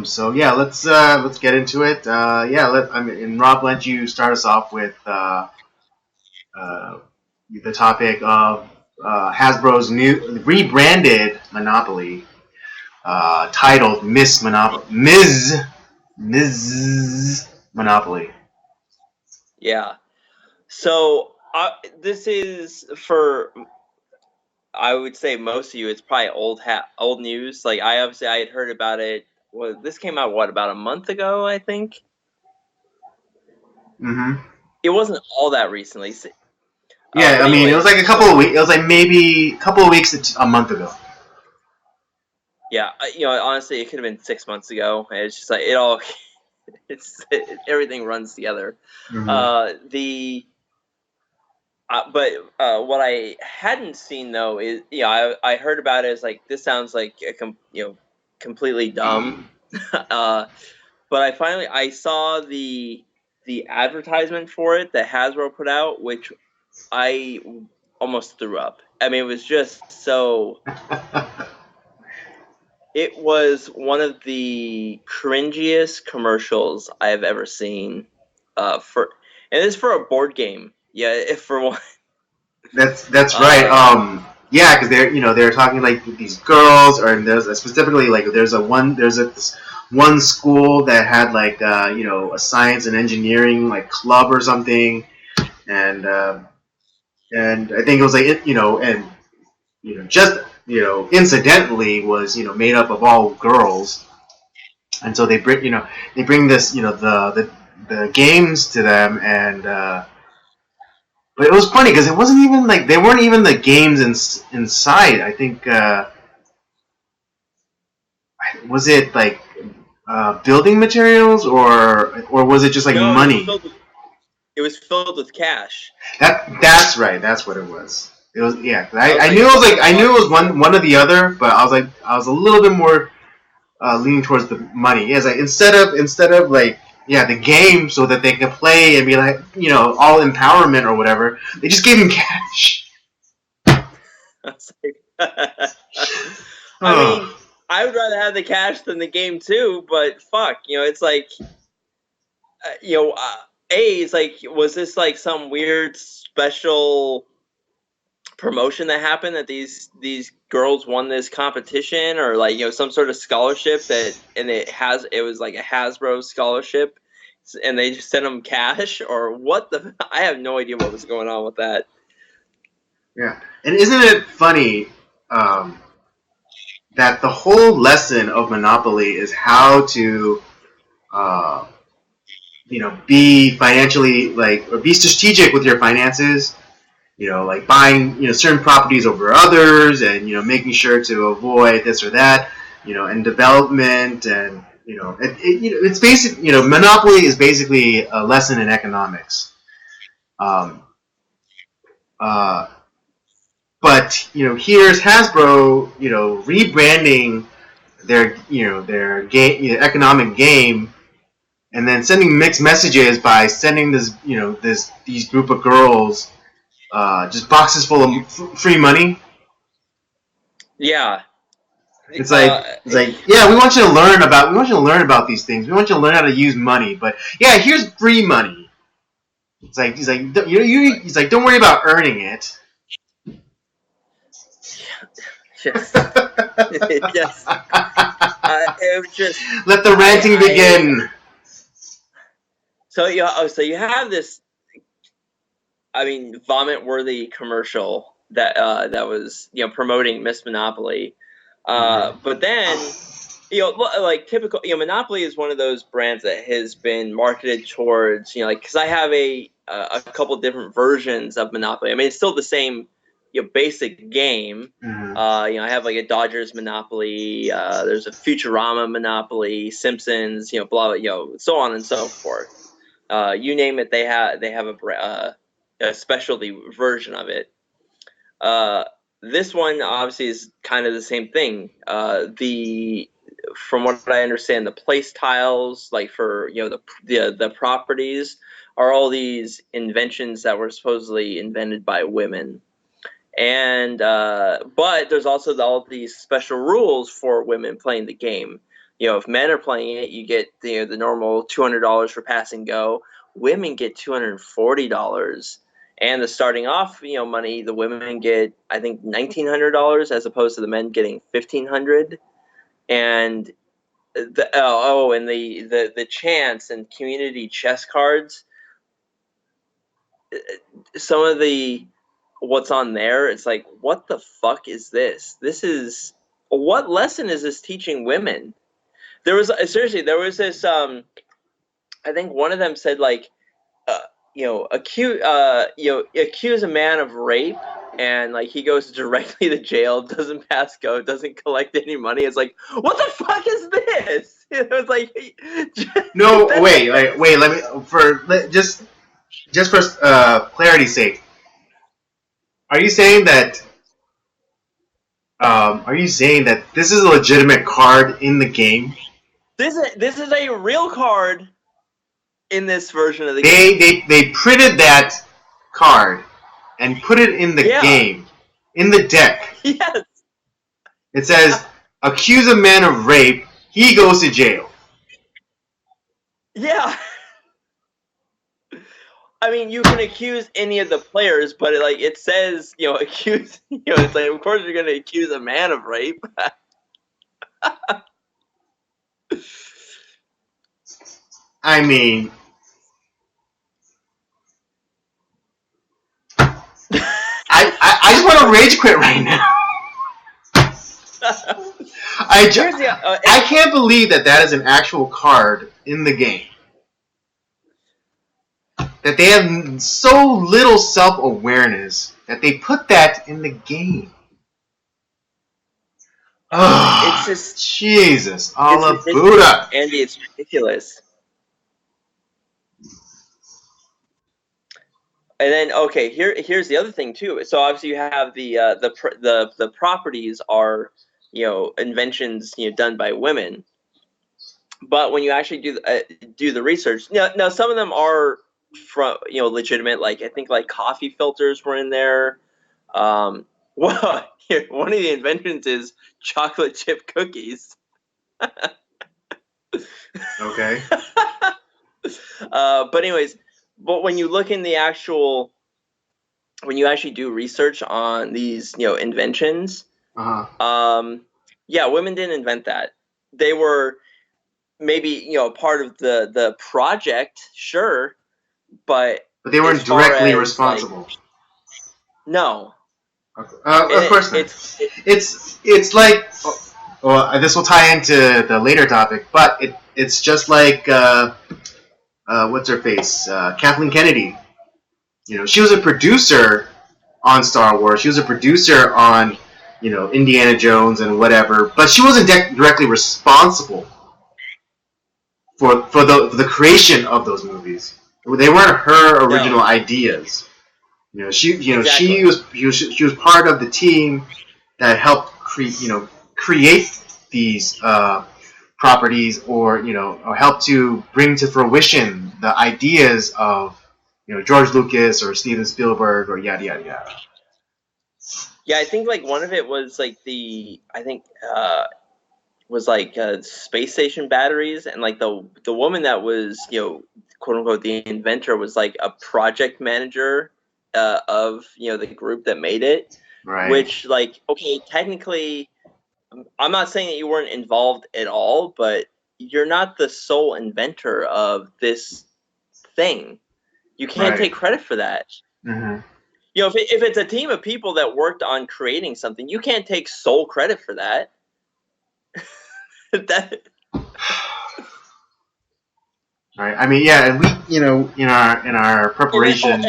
So yeah, let's get into it. And Rob, let you start us off with uh, the topic of Hasbro's new rebranded Monopoly, titled Miss Monopoly, Ms. Monopoly. Yeah. So this is for, I would say most of you, it's probably old news. Like I had heard about it. Well, this came out about a month ago, I think. Mm-hmm. It wasn't all that recently. Yeah, I mean, it was like a couple of weeks. It was like maybe a couple of weeks to a month ago. Yeah, honestly, it could have been 6 months ago. It's just like everything runs together. Mm-hmm. But what I hadn't seen though is, I heard about it as like, this sounds like completely dumb. But I saw the advertisement for it that Hasbro put out, which I almost threw up. I mean, it was just so. It was one of the cringiest commercials I have ever seen. And it's for a board game. Yeah, if for one. That's right. Yeah, because they're talking like these girls, or there's specifically like there's this one school that had like a science and engineering like club or something, and I think it was like just incidentally was made up of all girls, and so they bring this the games to them, and but it was funny because it wasn't even like they weren't even the games inside. I think was it like building materials, or was it just like money? It was filled with cash. That's right. That's what it was. It was I knew it was one or the other, but I was a little bit more leaning towards the money. Yeah, it's like instead of like the game so that they can play and be like all empowerment or whatever, they just gave him cash. I mean, I would rather have the cash than the game too, but fuck, it's like, it's like, was this like some weird special promotion that happened that these girls won this competition, or like some sort of scholarship it was like a Hasbro scholarship, and they just sent them cash, or what the? I have no idea what was going on with that. Yeah, and isn't it funny that the whole lesson of Monopoly is how to be financially or be strategic with your finances. Like buying certain properties over others, and making sure to avoid this or that. And development, and it's basic. Monopoly is basically a lesson in economics. But here's Hasbro, rebranding their game, economic game, and then sending mixed messages by sending these group of girls just boxes full of free money. Yeah. It's like yeah, we want you to learn about these things. We want you to learn how to use money, but yeah, here's free money. It's like he's like don't worry about earning it. Yes. Yes. It was just. Let the ranting begin. So you have this, I mean, vomit-worthy commercial that was promoting Miss Monopoly, but then like typical Monopoly is one of those brands that has been marketed towards because I have a couple different versions of Monopoly. I mean, it's still the same basic game. I have like a Dodgers Monopoly. There's a Futurama Monopoly, Simpsons. Blah, so on and so forth. You name it, they have a specialty version of it. This one obviously is kind of the same thing. From what I understand, the place tiles, like for the properties, are all these inventions that were supposedly invented by women. And but there's also all these special rules for women playing the game. If men are playing it, you get the normal $200 for pass and go. Women get $240, and the starting off money, the women get I think $1,900 as opposed to the men getting $1,500. And and the chance and community chess cards, some of the what's on there, it's like, what the fuck is this? What lesson is this teaching women? There was this I think one of them said like accuse a man of rape, and like he goes directly to jail, doesn't pass go, doesn't collect any money. It's like, what the fuck is this? It was like, no, wait. Let me just for clarity's sake. Are you saying that? Are you saying that this is a legitimate card in the game? This is a real card in this version of the game. They printed that card and put it in the game, in the deck. Yes. It says, accuse a man of rape, he goes to jail. Yeah. I mean, you can accuse any of the players, but it says, accuse, it's like, of course you're going to accuse a man of rape. I mean, I just want to rage quit right now. I can't believe that is an actual card in the game. That they have so little self-awareness that they put that in the game. Oh, it's just Jesus, Allah Buddha. Andy, it's ridiculous. And then here's the other thing too. So obviously you have the properties are inventions done by women, but when you actually do the research, now some of them are from legitimate. Like I think like coffee filters were in there. Well, one of the inventions is chocolate chip cookies. Okay. But anyways. But when you look in when you actually do research on these, inventions, women didn't invent that. They were maybe, part of the project, sure, but they weren't directly responsible. Like, no. Of course not. It's like, well, this will tie into the later topic, but it's just like. What's her face? Kathleen Kennedy. She was a producer on Star Wars. She was a producer on, Indiana Jones and whatever. But she wasn't directly responsible for the creation of those movies. They weren't her original ideas. She was part of the team that helped create these. Properties, or help to bring to fruition the ideas of George Lucas or Steven Spielberg or yada yada yada. Yeah, I think like one of it was like space station batteries, and like the woman that was quote unquote the inventor was like a project manager of the group that made it, right? Which like technically. I'm not saying that you weren't involved at all, but you're not the sole inventor of this thing. You can't take credit for that. Mm-hmm. If it's a team of people that worked on creating something, you can't take sole credit for that. Right. I mean, yeah, and we, in our preparation.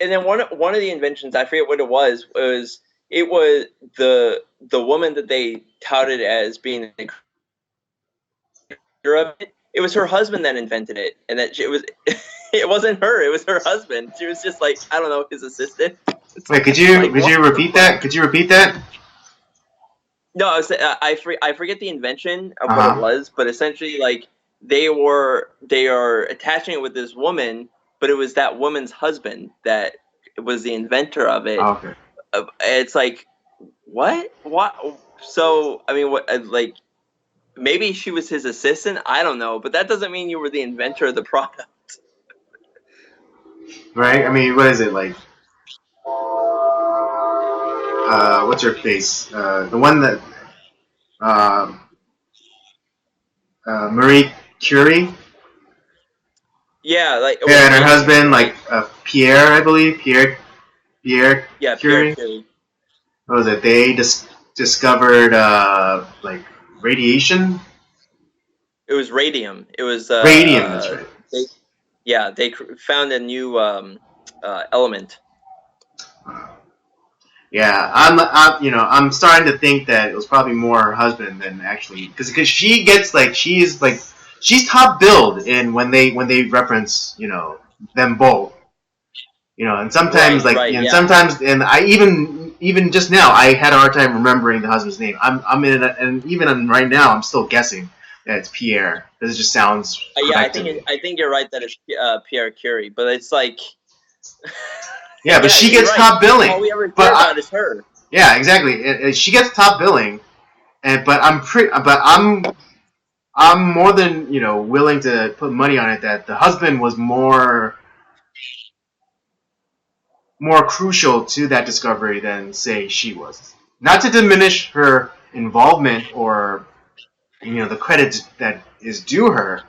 And then one of the inventions, I forget what it was the woman that they touted as being the creator of it. It was her husband that invented it, and that it wasn't her. It was her husband. She was just like, I don't know, his assistant. Wait, could you repeat that? Could you repeat that? No, I forget the invention of what it was, but essentially, like they are attaching it with this woman, but it was that woman's husband that was the inventor of it. Okay. It's like, what? So I mean, what? Like, maybe she was his assistant. I don't know, but that doesn't mean you were the inventor of the product. Right. I mean, what is it like? What's her face? The one that uh, Marie Curie. Yeah, like Yeah, and her radium, husband, right? like Pierre, I believe, Pierre Yeah, Pierre Curie. Curie. What was it? They discovered like radiation, It was radium. It was radium. That's right. they, yeah, they found a new element. Uh, yeah, I'm starting to think that it was probably more her husband than actually, because she gets like she's top billed in when they reference them both. And sometimes Right, like right, and yeah. sometimes and I even just now I had a hard time remembering the husband's name. I'm in and even right now I'm still guessing that it's Pierre. This just sounds Yeah, correct to me. I think you're right that it's Pierre Curie, but it's like, Yeah, but yeah, she you're gets right. top All billing. we ever But hear about is her. yeah, exactly. She gets top billing, and I'm more than willing to put money on it that the husband was more crucial to that discovery than say she was. Not to diminish her involvement or the credit that is due her,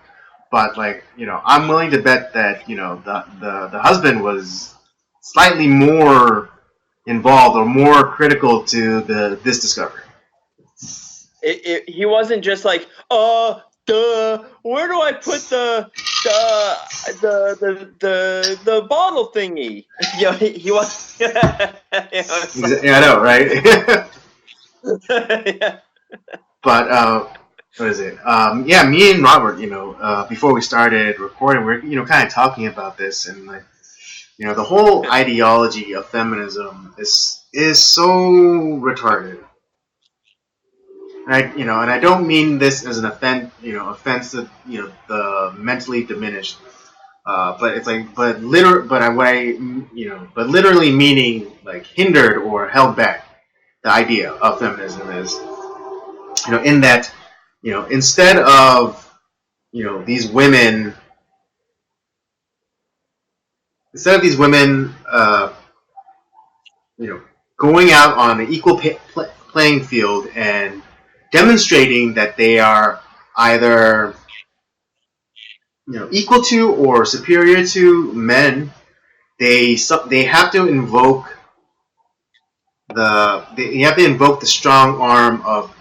but like I'm willing to bet that the husband was slightly more involved or more critical to this discovery. He wasn't just like, where do I put the bottle thingy? He was. Yeah, I know, right? Yeah. But what is it? Yeah, me and Robert, before we started recording, we are kind of talking about this, and like the whole ideology of feminism is so retarded. And I don't mean this as an offense to the mentally diminished. But it's like, but literally meaning like hindered or held back. The idea of feminism is, in that, instead of these women, you know, going out on an equal playing field and demonstrating that they are either equal to or superior to men, they have to invoke you have to invoke the strong arm of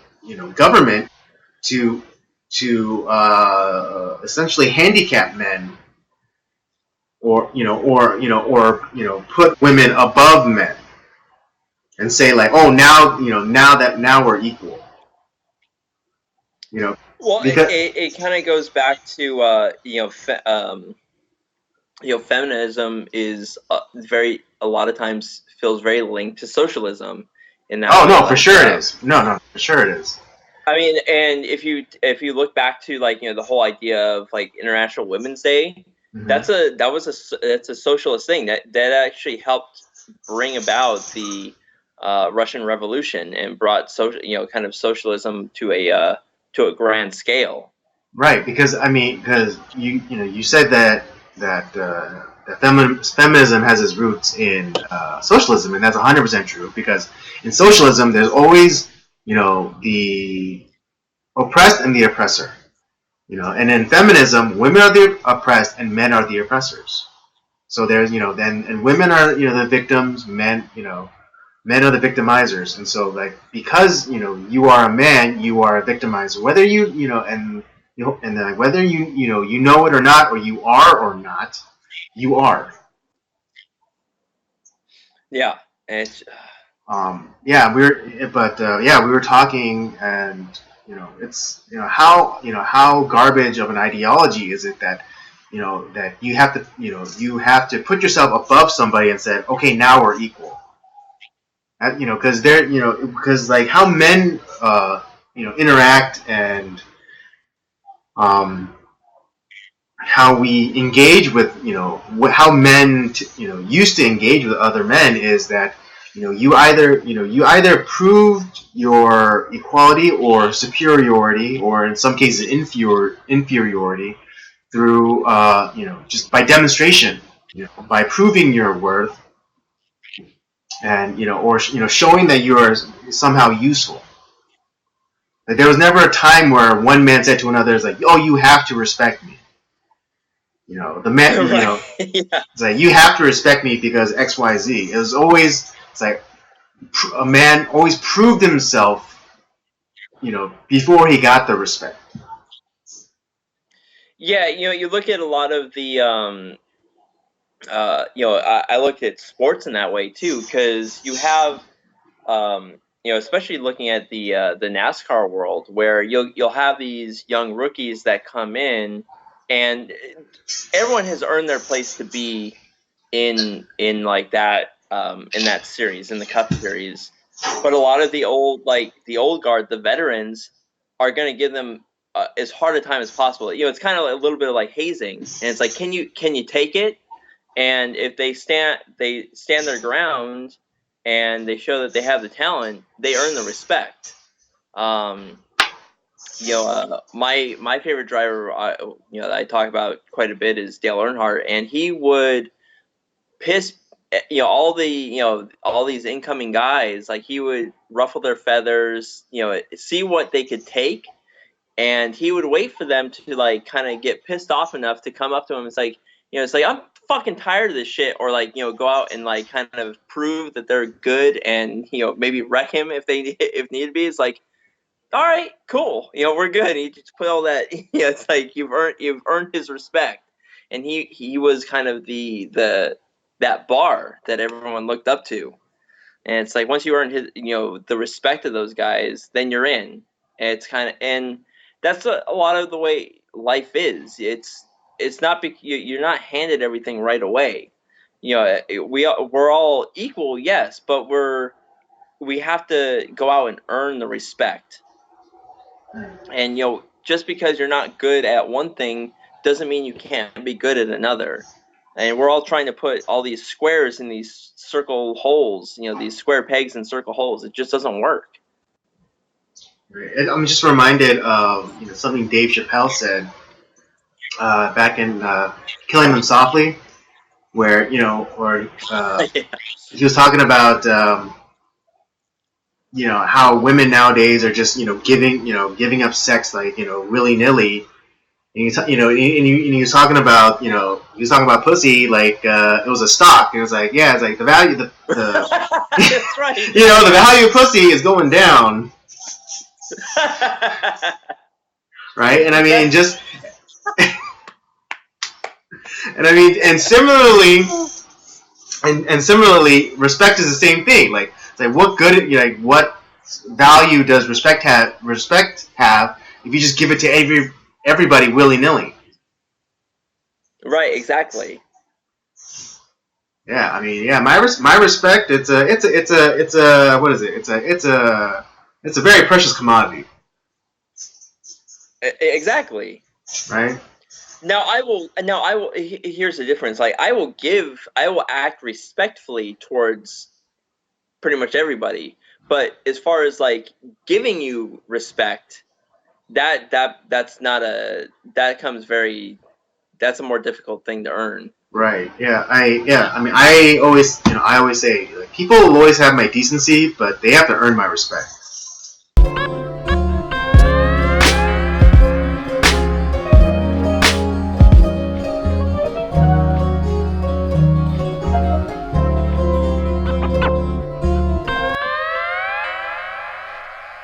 government to essentially handicap men or put women above men and say like, oh, now we're equal, you know Well, because it kind of goes back to feminism is very a lot of times feels very linked to socialism in that oh way. no, for Like, sure it is. No, for sure it is. I mean, and if you look back to like the whole idea of like International Women's Day, Mm-hmm. that's a socialist thing that actually helped bring about the Russian Revolution and brought kind of socialism to a grand scale. Right, because I mean, because you said that feminism has its roots in socialism, and that's 100% true. Because in socialism, there's always the oppressed and the oppressor. And in feminism, women are the oppressed and men are the oppressors. So there's then and women are the victims, men are the victimizers, and so like because you are a man, you are a victimizer, whether and whether you know it or not, or you are or not, you are. Yeah, and it's Yeah, we were talking, and it's how garbage of an ideology is it that that you have to put yourself above somebody and say, okay, now we're equal. Because because like how men interact and um how we engage with, how men used to engage with other men is that you either proved your equality or superiority, or in some cases inferiority, through just by demonstration, by proving your worth, and or showing that you are somehow useful. Like, there was never a time where one man said to another, "Is like, oh, you have to respect me." The man, Right. Yeah. it's like, you have to respect me because X, Y, Z. It was always, it's like, a man always proved himself, before he got the respect. Yeah, you look at a lot of the I look at sports in that way too, because you have especially looking at the NASCAR world, where you'll have these young rookies that come in, and everyone has earned their place to be in like that in that series, in the Cup Series. But a lot of the old guard, the veterans, are going to give them as hard a time as possible. It's kind of a little bit of like hazing, and it's like, can you take it? And if they stand their ground and they show that they have the talent, they earn the respect. My favorite driver, that I talk about quite a bit, is Dale Earnhardt, and he would piss all these incoming guys. Like, he would ruffle their feathers, see what they could take, and he would wait for them to like kind of get pissed off enough to come up to him. It's like, I'm fucking tired of this shit, or like, go out and like kind of prove that they're good, and maybe wreck him if need be. It's like, all right, cool, we're good. He just put all that. It's like, you've earned his respect, and he was kind of the that bar that everyone looked up to. And it's like, once you earn his, the respect of those guys, then you're in. And it's kind of, and that's a lot of the way life is. It's not you're not handed everything right away. We're all equal, yes, but we have to go out and earn the respect. And just because you're not good at one thing doesn't mean you can't be good at another. And we're all trying to put all these squares in these circle holes, these square pegs in circle holes. It just doesn't work. And I'm just reminded of something Dave Chappelle said back in Killing Them Softly, where Yeah. he was talking about how women nowadays are just giving up sex like willy nilly. And he was talking about pussy like it was a stock. And it was like, yeah, it's like the value the That's right. the value of pussy is going down, right? And I mean, just and similarly, and similarly, respect is the same thing. Like, it's like, what value does respect have if you just give it to everybody willy nilly? Right, exactly. Yeah, I mean, yeah, my respect. It's a what is it? It's a very precious commodity. Exactly. Right. Now I will. Here's the difference. Like, I will act respectfully towards pretty much everybody. But as far as like giving you respect, that's not that's a more difficult thing to earn. Right. Yeah. I always say, like, people will always have my decency, but they have to earn my respect.